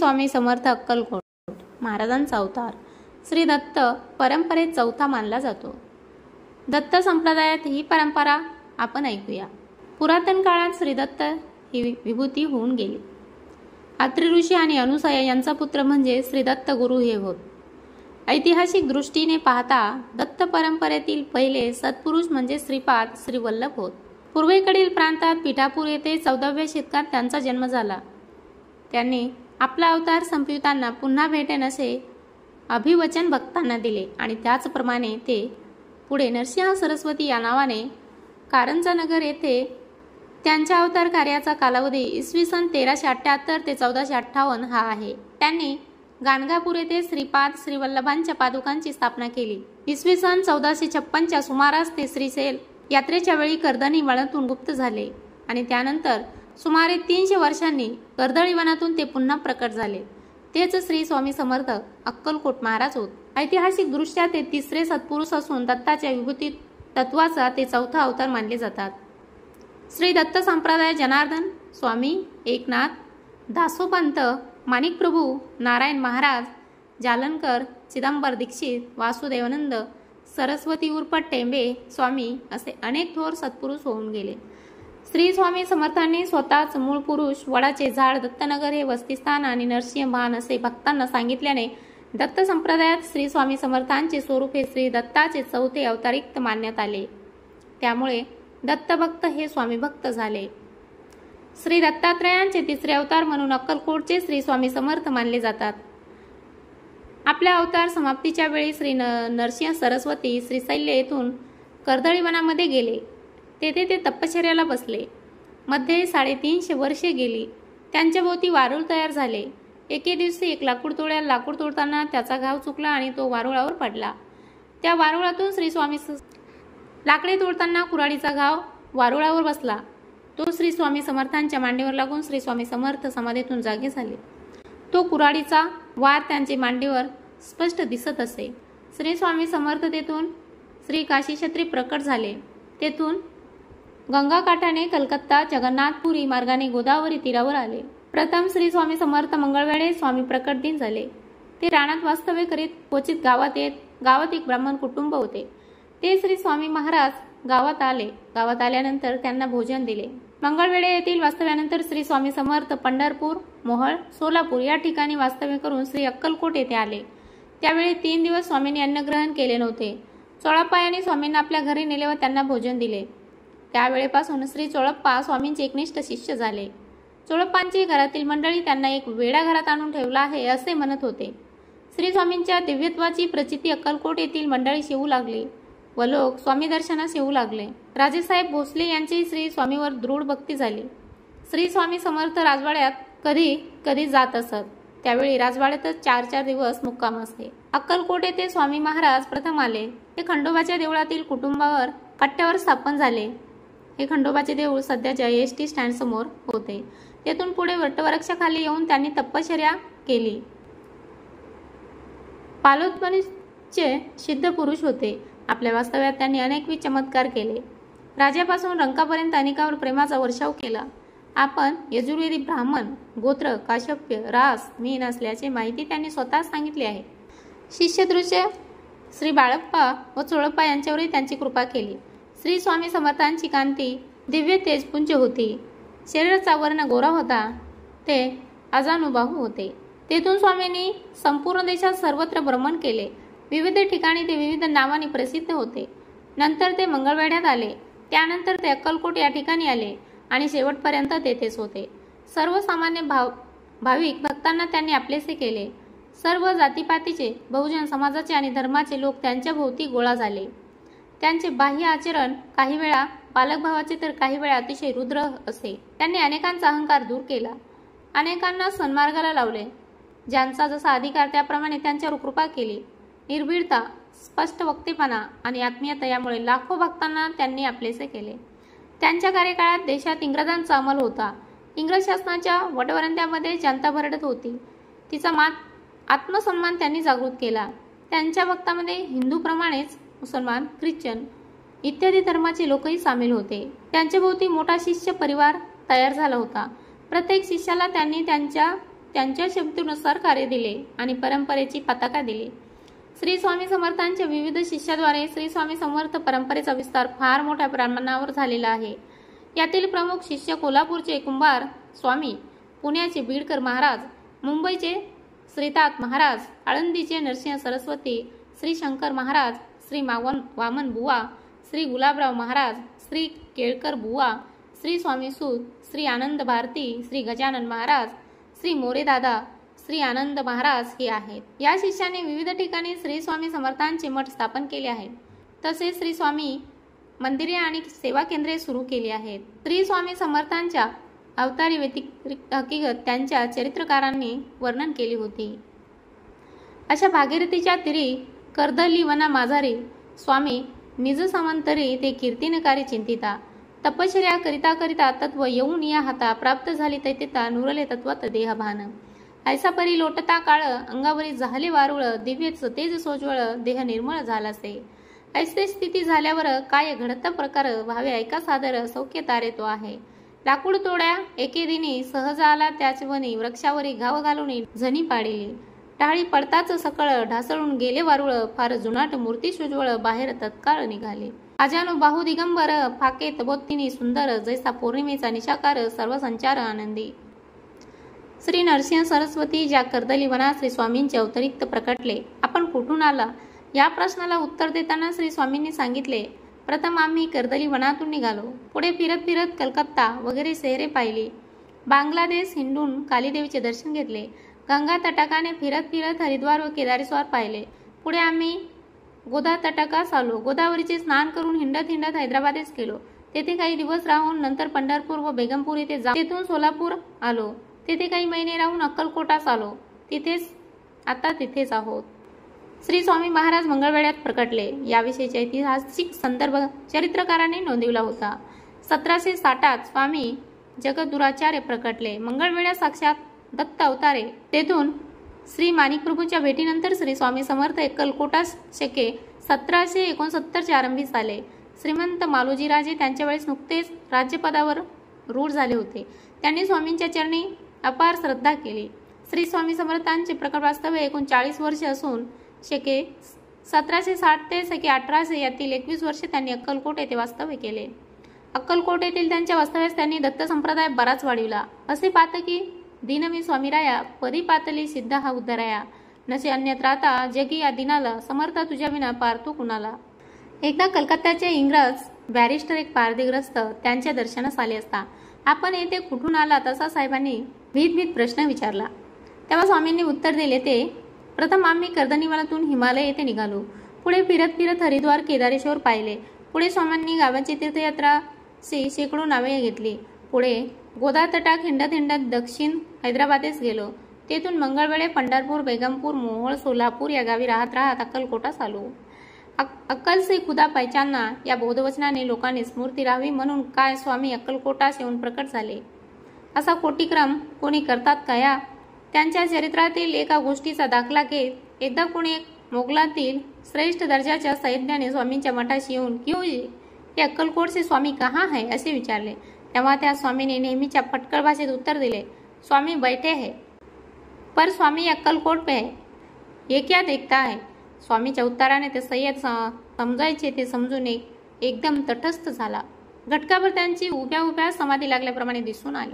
स्वामी समर्थ अक्कलकोट महाराजांचा अवतार श्री दत्त परंपरेत चौथा मानला जातो। दत्त संप्रदायात ही परंपरा आपण ऐकूया। पुरातन काळात श्री दत्त ही विभूती होऊन गेली। अत्रि ऋषी आणि अनुसया यांचा पुत्र म्हणजे श्री दत्त गुरु हे होत। ऐतिहासिक दृष्टीने पाहता दत्त परंपरेतील पहिले सत्पुरुष म्हणजे श्रीपाद श्री वल्लभ होत। पूर्वेकडील प्रांतात पिठापूर येथे 14व्या शतकात त्यांचा जन्म झाला। त्यांनी आपला अवतार संपविताना पुन्हा भेटेन असे अभिवचन भक्तांना दिले आणि त्याचप्रमाणे ते पुढे नरसिंह सरस्वती या नावाने कारंजा नगर येथे त्यांच्या अवतार कार्याचा कालावधी इसवी सन 1378 ते 1458 हा आहे। त्यांनी गाणगापूर येथे श्रीपाद श्री वल्लभांच्या पादुकांची स्थापना केली। इसवी सन 1456 च्या सुमारास ते श्रीशैल यात्रेच्या वेळी कर्दळी वनातून गुप्त झाले आणि त्यानंतर सुमारे 300 वर्षांनी कर्दळी वनातून ते पुन्हा प्रकट झाले। तेच श्री स्वामी समर्थ अक्कलकोट महाराज होत। ऐतिहासिक दृष्ट्या ते तिसरे सत्पुरुष असून दत्ताच्या विभूती तत्वाचा ते चौथा अवतार मानले जातात। श्री दत्त संप्रदाय जनार्दन स्वामी, एकनाथ दासोपंत, माणिक प्रभू, नारायण महाराज, जालनकर, चिदंबर दीक्षित, वासुदेवानंद, सरस्वती उर्फ टेंबे स्वामी असे अनेक थोर सत्पुरुष होऊन गेले। श्री स्वामी समर्थांनी स्वतःच मूळ पुरुष वडाचे झाड दत्तनगर हे वस्तीस्थान आणि नरसिंह भान असे भक्तांना सांगितल्याने दत्त संप्रदायात श्री स्वामी समर्थांचे स्वरूप हे श्री दत्ताचे चौथे अवतारिक मानण्यात आले। त्यामुळे दत्तभक्त हे स्वामी भक्त झाले। श्री दत्तात्रयांचे तिसरे अवतार म्हणून अक्कलकोटचे श्री स्वामी समर्थ मानले जातात। आपल्या अवतार समाप्तीच्या वेळी श्री नरसिंह सरस्वती श्रीशैल्य येथून कर्दळी वनामध्ये गेले। तेथे ते तपश्चर्याला बसले। मध्ये 350 वर्षे गेली। त्यांच्या भोवती वारुळ तयार झाले। एके दिवशी एक लाकूड तोड्याला लाकूड तोडताना त्याचा घाव चुकला आणि तो वारुळावर पडला। त्या वारुळातून श्री स्वामी लाकडे तोडताना कुऱ्हाडीचा घाव वारुळावर बसला। तो श्री स्वामी समर्थांच्या मांडीवर लागून श्री स्वामी समर्थ समाधीतून जागे झाले। तो कुऱ्हाडीचा वार त्यांचे मांडीवर स्पष्ट दिसत असे। श्री स्वामी समर्थ तेथून श्री काशीक्षेत्री प्रकट झाले। तेथून गंगा काठाने कलकत्ता जगन्नाथपुरी मार्गाने गोदावरी तीरावर आले। प्रथम श्री स्वामी समर्थ मंगळवेळे स्वामी प्रकट दिन झाले। ते रानात वास्तव्य करीत क्वचित गावात येत। गावात एक ब्राह्मण कुटुंब होते। ते श्री स्वामी महाराज गावात आले। गावात आल्यानंतर त्यांना भोजन दिले। मंगळवेढे येथील वास्तव्यानंतर श्री स्वामी समर्थ पंढरपूर, मोहोळ, सोलापूर या ठिकाणी वास्तव्य करून श्री अक्कलकोट येथे आले। त्यावेळी 3 दिवस स्वामींनी अन्नग्रहण केले नव्हते। चोळप्पा यांनी स्वामींना आपल्या घरी नेले व त्यांना भोजन दिले। त्यावेळेपासून श्री चोळप्पा स्वामींचे एकनिष्ठ शिष्य झाले। चोळप्पांची घरातील मंडळी त्यांना एक वेडा घरात आणून ठेवला आहे असे म्हणत होते। श्री स्वामींच्या दिव्यत्वाची प्रचिती अक्कलकोट येथील मंडळी येऊ लागली व लोक स्वामी दर्शनास येऊ लागले। राजेसाहेब भोसले यांची श्री स्वामीवर दृढ भक्ती झाली। श्री स्वामी समर्थ राजवाड्यात कधी कधी जात असत। त्यावेळी राजवाड्यातच 4-4 दिवस मुक्काम असे। अक्कलकोट येथे स्वामी महाराज प्रथम आले। ते खंडोबाच्या देवळातील कुटुंबावर कट्ट्यावर स्थापन झाले। हे खंडोबाचे देऊळ सध्याच्या एसटी स्टँड समोर होते। तेथून पुढे वटवृक्षाखाली येऊन त्यांनी तपश्चर्या केली। पालोत्पन्नीचे सिद्ध पुरुष होते। आपल्या वास्तव्यात त्यांनी अनेकविध चमत्कार केले। राजापासून रंकापर्यंत अनेकावर प्रेमाचा वर्षाव केला। आपण यजुर्वेदी ब्राह्मण गोत्र काश्यप्य रास मीन असल्याचे माहिती त्यांनी स्वतः सांगितले आहे। शिष्यदृश्य श्री बाळप्पा व चोळप्पा यांच्यावरही त्यांची कृपा केली। श्री स्वामी समर्थांची कांती दिव्य तेजपुंज होती। शरीराचा वर्ण गोरा होता। ते अजानुबाहू होते। तेथून स्वामींनी संपूर्ण देशात सर्वत्र भ्रमण केले। विविध ठिकाणी ते विविध नावांनी प्रसिद्ध होते। नंतर ते मंगळवेढ्यात आले। त्यानंतर ते अक्कलकोट या ठिकाणी आले आणि शेवटपर्यंत तेथेच होते। सर्वसामान्य भाविक भक्तांना त्यांनी आपलेसे केले। सर्व जातीपातीचे, बहुजन समाजाचे आणि धर्माचे लोक त्यांच्या भोवती गोळा झाले। त्यांचे बाह्य आचरण काही वेळा बालकभावाचे तर काही वेळा अतिशय रुद्र असे। त्यांनी अनेकांचा अहंकार दूर केला। अनेकांना सन्मार्गाला लावले। ज्यांचा जसा अधिकार त्याप्रमाणे त्यांच्यावर कृपा केली। निर्भीडता, स्पष्ट वक्तेपणा आणि आत्मीयता यामुळे लाखो भक्तांना त्यांनी आपलेसे केले। त्यांच्या कार्यकाळात देशात इंग्रजांचा अंमल होता। इंग्रज शासनाच्या वटवरंड्यामध्ये जनता भरडत होती। तिचा आत्मसन्मान त्यांनी जागृत केला। त्यांच्या भक्तांमध्ये हिंदूप्रमाणेच मुसलमान, ख्रिश्चन इत्यादी धर्माचे लोकही सामील होते। त्यांच्या भोवती मोठा शिष्य परिवार तयार झाला होता। प्रत्येक शिष्याला त्यांनी त्यांच्या त्यांच्या शब्दानुसार कार्य दिले आणि परंपरेची पताका दिली. श्री स्वामी समर्थांच्या विविध शिष्याद्वारे श्री स्वामी समर्थ परंपरेचा विस्तार फार मोठ्या प्रमाणावर झालेला आहे. यातील प्रमुख शिष्य कोल्हापूरचे कुंभार स्वामी, पुण्याचे बीडकर महाराज, मुंबईचे श्रीनाथ महाराज, आळंदीचे नरसिंह सरस्वती, श्री शंकर महाराज, श्री वामन बुवा, श्री गुलाबराव महाराज, श्री केळकर बुवा, श्री स्वामी सूत, श्री आनंद भारती, श्री गजानन महाराज, श्री मोरेदादा, श्री आनंद महाराज हे आहेत. या शिष्याने विविध ठिकाणी श्री स्वामी समर्थांचे मठ स्थापन केले आहेत. तसेच श्री स्वामी मंदिरे आणि सेवा केंद्रे सुरू केली आहेत. श्री स्वामी समर्थांच्या अवतारी हकीकत त्यांच्या चरित्रकारांनी वर्णन केली होती. अशा भागीरथीच्या तीरी कर्दली वना माझारी स्वामी निज सामंतरी ते कीर्तिनकारी चिंतिता तपश्चर्या करिता करिता तत्व येऊन या हाता प्राप्त झाली तैतिता नुरले तत्वात देहभान ऐसा परी लोटता काळ अंगावरी झाले वारुळ दिव्य तेज सोज्वळ देह निर्मळ झालासे. ऐसे स्थिती झाल्यावर काय घडत प्रकार व्हावे ऐका सादर सौख्य तारे तो आहे. लाकूड तोड्या एके दिनी सहज आला त्याच वनी वृक्षावरी घाव घालून झणी पाडिली टाळी पडताच सकळ ढासळून गेले वारुळ फार जुनाट मूर्ती सुज्वळ बाहेर तत्काळ निघाले. अजानु बाहू दिगंबर फाके तबोत्तिनी सुंदर जैसा पौर्णिमेचा निशाकार सर्व संचार आनंदी. श्री नरसिंह सरस्वती ज्या कर्दली वनात श्री स्वामींचे अवतरित प्रकटले. आपण कुठून आला या प्रश्नाला उत्तर देताना श्री स्वामींनी सांगितले, प्रथम आम्ही कर्दली वनातून निघालो. पुढे फिरत फिरत कलकत्ता वगैरे शहरे पाहिली. बांगलादेश हिंडून कालीदेवीचे दर्शन घेतले. गंगा तटाकाने फिरत फिरत हरिद्वार व केदारेश्वर पाहिले. पुढे आम्ही गोदा तटाकास आलो. गोदावरीचे स्नान करून हिंडत हिंडत हैदराबादेस गेलो. तेथे काही दिवस राहून नंतर पंढरपूर व बेगमपूर येथे जाऊन तेथून सोलापूर आलो. तेथे काही महिने राहून अक्कलकोटास आलो. तिथेच आहोत. श्री स्वामी महाराज मंगळवेढ्यात प्रकटले याविषयीचा ऐतिहासिक संदर्भ चरित्रकारांनी नोंदविला होता. 1760 स्वामी जगद्गुराचार्य प्रकटले. मंगळवेढ्यात साक्षात दत्त अवतारे. तेथून श्री माणिकप्रभूंच्या भेटीनंतर श्री स्वामी समर्थ अक्कलकोटास शके 1769 आरंभीस आले. श्रीमंत मालोजीराजे त्यांच्या वेळेस नुकतेच राज्यपदावर रूढ झाले होते. त्यांनी स्वामींच्या चरणी अपार श्रद्धा केली. श्री स्वामी समर्थांचे प्रकट वास्तव्य एकूण 40 वर्षे असून शके 1760 ते शके 1800 यातील 21 वर्षे त्यांनी अक्कलकोट येथे वास्तव्य केले. अक्कलकोट येथील त्यांच्या वास्तव्यास त्यांनी दत्त संप्रदाय बराच वाढविला. असे पाहत की दीनमी स्वामीराया परी पातली सिद्ध हा उद्धराया नसे अन्यत्र आता जगी या दिनाला समर्थ तुझ्या विना पार्थू कुणाला. एकदा कलकत्त्याचे इंग्रज बॅरिस्टर एक पारधीग्रस्त त्यांच्या दर्शनास आले असता आपण येथे कुठून आला तसा साहेबांनी भीत प्रश्न विचारला. तेव्हा स्वामींनी उत्तर दिले ते प्रथम आम्ही कर्दनीवनातून हिमालय येथे निघालो. पुढे फिरत फिरत हरिद्वार केदारेश्वर पाहिले. पुढे स्वामींनी गावाची तीर्थयात्रा शेकडो नावे घेतली. पुढे गोदा तटाक हिंडत हिंडत दक्षिण हैदराबादेस गेलो. तेथून मंगळवेढे पंढरपूर बेगमपूर मोहोळ सोलापूर या गावी राहत अक्कलकोटास आलो. अक्कल से खुदा पहिचानना या बोधवचनाने लोकांनी स्मृती राहावी म्हणून काय स्वामी अक्कलकोटास येऊन प्रकट झाले असा कोटीक्रम कोणी करतात कया. त्यांच्या चरित्रातील एका गोष्टीचा दाखला घेत एकदा कोणी मोगलातील श्रेष्ठ दर्जाच्या सैन्याने स्वामींच्या मठाशी येऊन क्यों ये अक्कलकोट से स्वामी कहाँ है असे विचारले. तेव्हा त्या स्वामीने नेहमीच्या फटकळ भाषेत उत्तर दिले, स्वामी बैठे है पर स्वामी अक्कलकोट पे है, ये क्या देखता है. स्वामीच्या उत्तराने ते सय्यद समजायचे ते समजून एकदम तटस्थ झाला. घटकाभर त्यांची उभ्या समाधी लागल्याप्रमाणे दिसून आले.